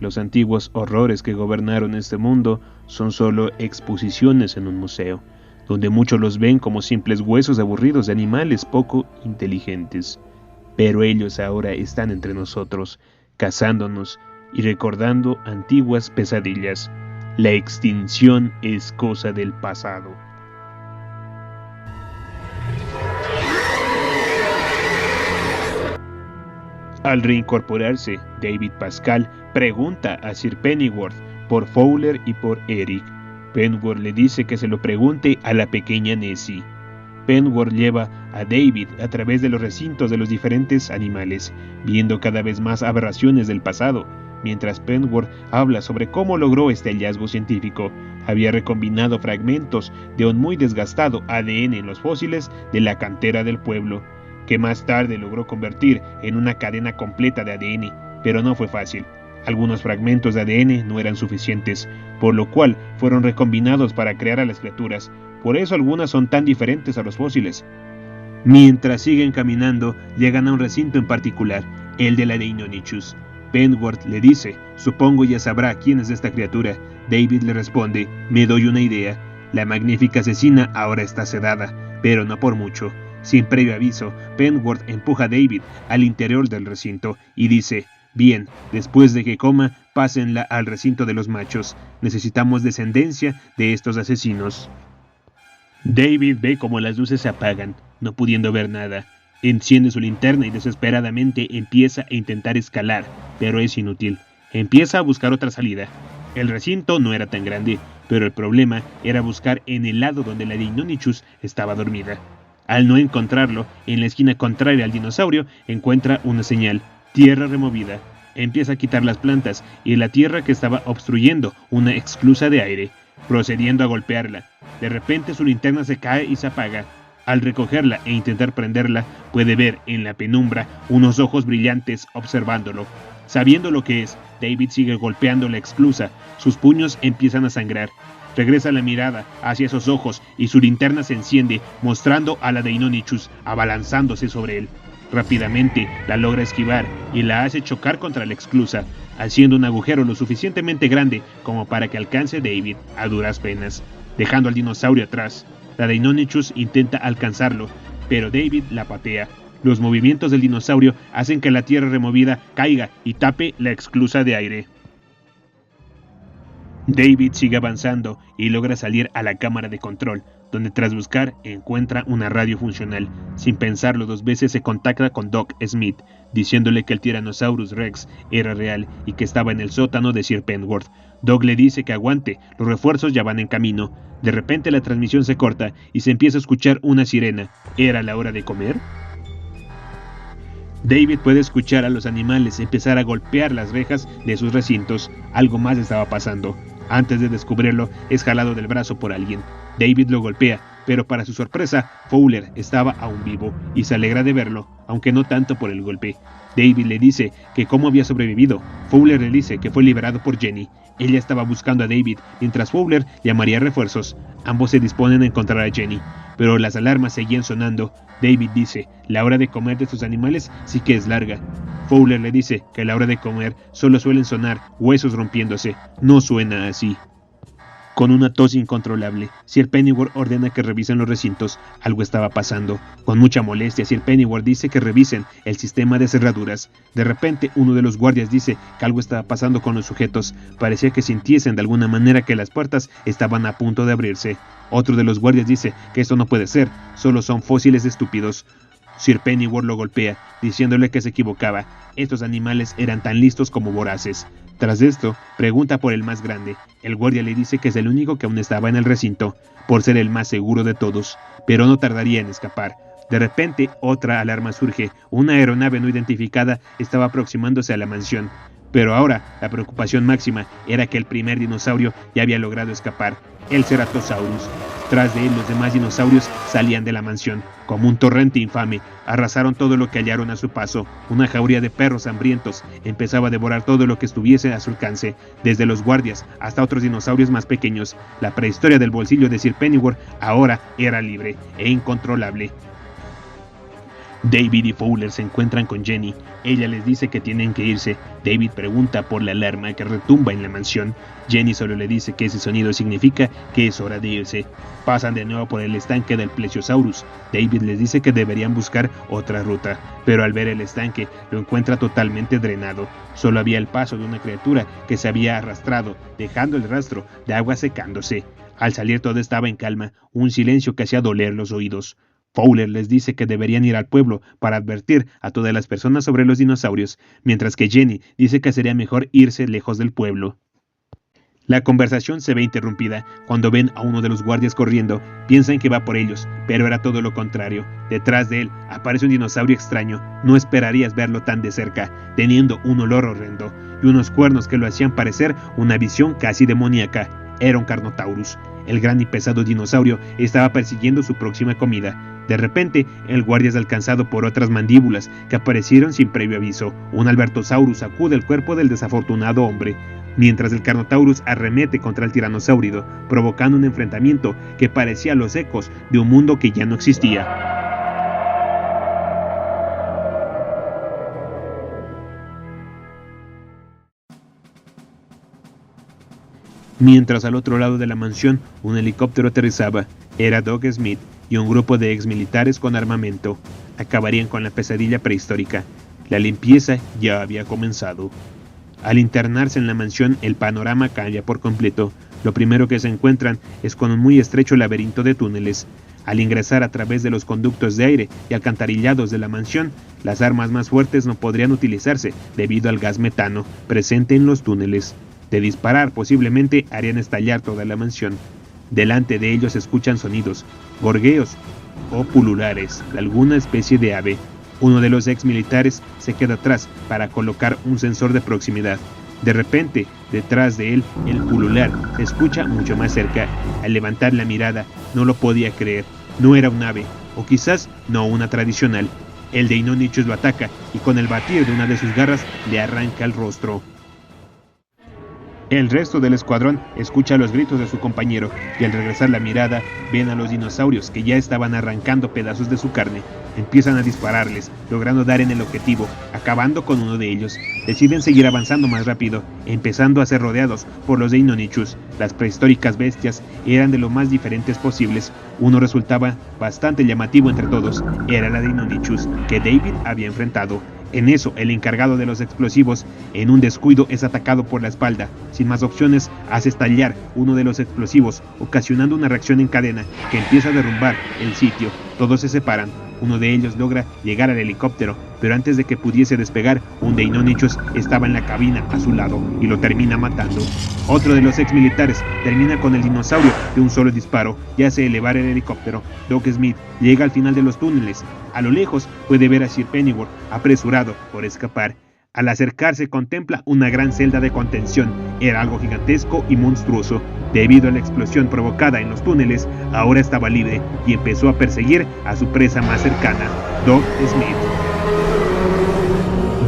Los antiguos horrores que gobernaron este mundo son solo exposiciones en un museo, donde muchos los ven como simples huesos aburridos de animales poco inteligentes. Pero ellos ahora están entre nosotros, cazándonos y recordando antiguas pesadillas. La extinción es cosa del pasado. Al reincorporarse, David Pascal pregunta a Sir Pennyworth por Fowler y por Eric. Pennyworth le dice que se lo pregunte a la pequeña Nessie. Pennyworth lleva a David a través de los recintos de los diferentes animales, viendo cada vez más aberraciones del pasado. Mientras Pennyworth habla sobre cómo logró este hallazgo científico, había recombinado fragmentos de un muy desgastado ADN en los fósiles de la cantera del pueblo, que más tarde logró convertir en una cadena completa de ADN, pero no fue fácil. Algunos fragmentos de ADN no eran suficientes, por lo cual fueron recombinados para crear a las criaturas. Por eso algunas son tan diferentes a los fósiles. Mientras siguen caminando, llegan a un recinto en particular, el de la Deinonychus. Pennyworth le dice: supongo ya sabrá quién es esta criatura. David le responde: me doy una idea. La magnífica asesina ahora está sedada, pero no por mucho. Sin previo aviso, Pennyworth empuja a David al interior del recinto y dice: bien, después de que coma, pásenla al recinto de los machos. Necesitamos descendencia de estos asesinos. David ve cómo las luces se apagan, no pudiendo ver nada. Enciende su linterna y desesperadamente empieza a intentar escalar, pero es inútil. Empieza a buscar otra salida. El recinto no era tan grande, pero el problema era buscar en el lado donde la Deinonychus estaba dormida. Al no encontrarlo, en la esquina contraria al dinosaurio, encuentra una señal: tierra removida. Empieza a quitar las plantas y la tierra que estaba obstruyendo una esclusa de aire, procediendo a golpearla. De repente su linterna se cae y se apaga. Al recogerla e intentar prenderla, puede ver en la penumbra unos ojos brillantes observándolo. Sabiendo lo que es, David sigue golpeando la esclusa. Sus puños empiezan a sangrar. Regresa la mirada hacia esos ojos y su linterna se enciende, mostrando a la Deinonychus abalanzándose sobre él. Rápidamente la logra esquivar y la hace chocar contra la esclusa, haciendo un agujero lo suficientemente grande como para que alcance David a duras penas, dejando al dinosaurio atrás. La Deinonychus intenta alcanzarlo, pero David la patea. Los movimientos del dinosaurio hacen que la tierra removida caiga y tape la esclusa de aire. David sigue avanzando y logra salir a la cámara de control, donde tras buscar encuentra una radio funcional. Sin pensarlo dos veces se contacta con Doc Smith, diciéndole que el Tyrannosaurus Rex era real y que estaba en el sótano de Sir Pennyworth. Doc le dice que aguante, los refuerzos ya van en camino. De repente la transmisión se corta y se empieza a escuchar una sirena. ¿Era la hora de comer? David puede escuchar a los animales empezar a golpear las rejas de sus recintos. Algo más estaba pasando. Antes de descubrirlo, es jalado del brazo por alguien. David lo golpea, pero para su sorpresa, Fowler estaba aún vivo y se alegra de verlo, aunque no tanto por el golpe. David le dice que cómo había sobrevivido. Fowler le dice que fue liberado por Jenny. Ella estaba buscando a David, mientras Fowler llamaría refuerzos. Ambos se disponen a encontrar a Jenny, pero las alarmas seguían sonando. David dice: la hora de comer de estos animales sí que es larga. Fowler le dice que a la hora de comer solo suelen sonar huesos rompiéndose. No suena así. Con una tos incontrolable, Sir Pennyworth ordena que revisen los recintos. Algo estaba pasando. Con mucha molestia, Sir Pennyworth dice que revisen el sistema de cerraduras. De repente, uno de los guardias dice que algo estaba pasando con los sujetos. Parecía que sintiesen de alguna manera que las puertas estaban a punto de abrirse. Otro de los guardias dice que esto no puede ser, solo son fósiles estúpidos. Sir Pennyworth lo golpea, diciéndole que se equivocaba. Estos animales eran tan listos como voraces. Tras esto, pregunta por el más grande. El guardia le dice que es el único que aún estaba en el recinto, por ser el más seguro de todos, pero no tardaría en escapar. De repente, otra alarma surge. Una aeronave no identificada estaba aproximándose a la mansión. Pero ahora, la preocupación máxima era que el primer dinosaurio ya había logrado escapar, el Ceratosaurus. Tras de él, los demás dinosaurios salían de la mansión. Como un torrente infame, arrasaron todo lo que hallaron a su paso. Una jauría de perros hambrientos empezaba a devorar todo lo que estuviese a su alcance, desde los guardias hasta otros dinosaurios más pequeños. La prehistoria del bolsillo de Sir Pennyworth ahora era libre e incontrolable. David y Fowler se encuentran con Jenny. Ella les dice que tienen que irse. David pregunta por la alarma que retumba en la mansión. Jenny solo le dice que ese sonido significa que es hora de irse. Pasan de nuevo por el estanque del Plesiosaurus. David les dice que deberían buscar otra ruta, pero al ver el estanque lo encuentra totalmente drenado. Solo había el paso de una criatura que se había arrastrado, dejando el rastro de agua secándose. Al salir todo estaba en calma, un silencio que hacía doler los oídos. Fowler les dice que deberían ir al pueblo para advertir a todas las personas sobre los dinosaurios, mientras que Jenny dice que sería mejor irse lejos del pueblo. La conversación se ve interrumpida cuando ven a uno de los guardias corriendo. Piensan que va por ellos, pero era todo lo contrario. Detrás de él aparece un dinosaurio extraño. No esperarías verlo tan de cerca, teniendo un olor horrendo y unos cuernos que lo hacían parecer una visión casi demoníaca. Era un Carnotaurus. El gran y pesado dinosaurio estaba persiguiendo su próxima comida. De repente, el guardia es alcanzado por otras mandíbulas que aparecieron sin previo aviso. Un Albertosaurus sacude el cuerpo del desafortunado hombre, mientras el Carnotaurus arremete contra el tiranosaurio, provocando un enfrentamiento que parecía los ecos de un mundo que ya no existía. Mientras al otro lado de la mansión un helicóptero aterrizaba, era Doug Smith y un grupo de exmilitares con armamento. Acabarían con la pesadilla prehistórica. La limpieza ya había comenzado. Al internarse en la mansión, el panorama cambia por completo. Lo primero que se encuentran es con un muy estrecho laberinto de túneles. Al ingresar a través de los conductos de aire y alcantarillados de la mansión, las armas más fuertes no podrían utilizarse debido al gas metano presente en los túneles. De disparar, posiblemente harían estallar toda la mansión. Delante de ellos se escuchan sonidos, gorgueos o pululares de alguna especie de ave. Uno de los ex militares se queda atrás para colocar un sensor de proximidad. De repente, detrás de él, el pulular se escucha mucho más cerca. Al levantar la mirada, no lo podía creer. No era un ave, o quizás no una tradicional. El Deinonychus lo ataca y con el batir de una de sus garras le arranca el rostro. El resto del escuadrón escucha los gritos de su compañero y al regresar la mirada ven a los dinosaurios que ya estaban arrancando pedazos de su carne. Empiezan a dispararles, logrando dar en el objetivo, acabando con uno de ellos. Deciden seguir avanzando más rápido, empezando a ser rodeados por los Deinonychus. Las prehistóricas bestias eran de lo más diferentes posibles. Uno resultaba bastante llamativo entre todos, era la Deinonychus que David había enfrentado. En eso, el encargado de los explosivos, en un descuido, es atacado por la espalda. Sin más opciones, hace estallar uno de los explosivos, ocasionando una reacción en cadena que empieza a derrumbar el sitio. Todos se separan. Uno de ellos logra llegar al helicóptero, pero antes de que pudiese despegar, un Deinonychus estaba en la cabina a su lado y lo termina matando. Otro de los ex militares termina con el dinosaurio de un solo disparo y hace elevar el helicóptero. Doug Smith llega al final de los túneles. A lo lejos puede ver a Sir Pennyworth apresurado por escapar. Al acercarse contempla una gran celda de contención. Era algo gigantesco y monstruoso. Debido a la explosión provocada en los túneles, ahora estaba libre y empezó a perseguir a su presa más cercana, Doug Smith.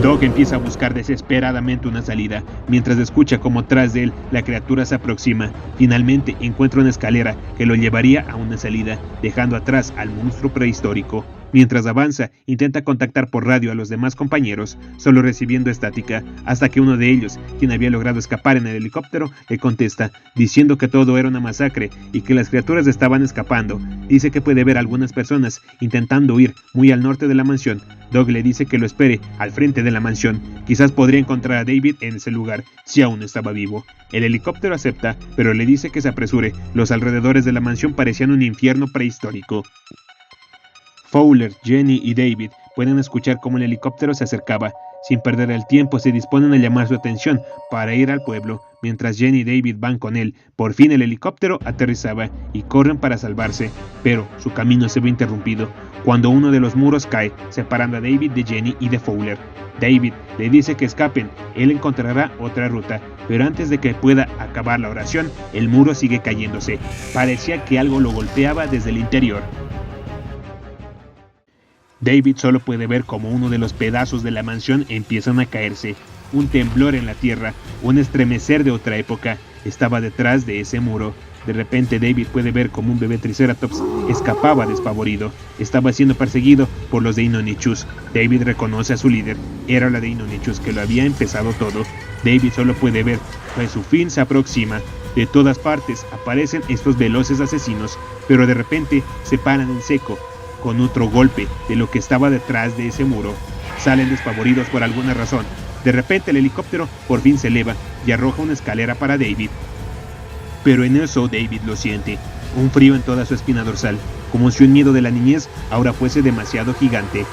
Doug empieza a buscar desesperadamente una salida, mientras escucha como tras de él la criatura se aproxima. Finalmente encuentra una escalera que lo llevaría a una salida, dejando atrás al monstruo prehistórico. Mientras avanza, intenta contactar por radio a los demás compañeros, solo recibiendo estática, hasta que uno de ellos, quien había logrado escapar en el helicóptero, le contesta, diciendo que todo era una masacre y que las criaturas estaban escapando. Dice que puede ver a algunas personas intentando huir muy al norte de la mansión. Doug le dice que lo espere al frente de la mansión. Quizás podría encontrar a David en ese lugar, si aún estaba vivo. El helicóptero acepta, pero le dice que se apresure. Los alrededores de la mansión parecían un infierno prehistórico. Fowler, Jenny y David pueden escuchar cómo el helicóptero se acercaba. Sin perder el tiempo, se disponen a llamar su atención para ir al pueblo. Mientras Jenny y David van con él, por fin el helicóptero aterrizaba y corren para salvarse, pero su camino se ve interrumpido cuando uno de los muros cae, separando a David de Jenny y de Fowler. David le dice que escapen, él encontrará otra ruta, pero antes de que pueda acabar la oración, el muro sigue cayéndose. Parecía que algo lo golpeaba desde el interior. David solo puede ver cómo uno de los pedazos de la mansión empiezan a caerse. Un temblor en la tierra, un estremecer de otra época, estaba detrás de ese muro. De repente David puede ver como un bebé Triceratops escapaba despavorido. Estaba siendo perseguido por los Deinonychus. David reconoce a su líder. Era la Deinonychus que lo había empezado todo. David solo puede ver, pues su fin se aproxima. De todas partes aparecen estos veloces asesinos, pero de repente se paran en seco, con otro golpe de lo que estaba detrás de ese muro. Salen despavoridos por alguna razón. De repente el helicóptero por fin se eleva y arroja una escalera para David. Pero en eso David lo siente, un frío en toda su espina dorsal, como si un miedo de la niñez ahora fuese demasiado gigante,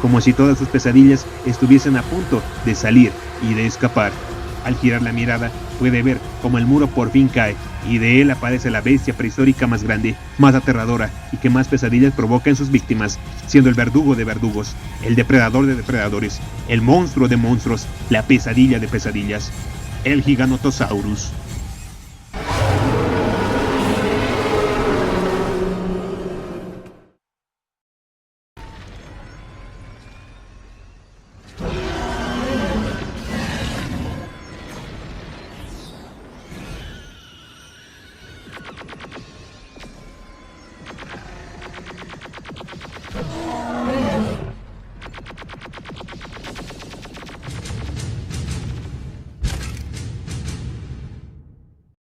como si todas sus pesadillas estuviesen a punto de salir y de escapar. Al girar la mirada, puede ver como el muro por fin cae, y de él aparece la bestia prehistórica más grande, más aterradora y que más pesadillas provoca en sus víctimas, siendo el verdugo de verdugos, el depredador de depredadores, el monstruo de monstruos, la pesadilla de pesadillas, el Giganotosaurus.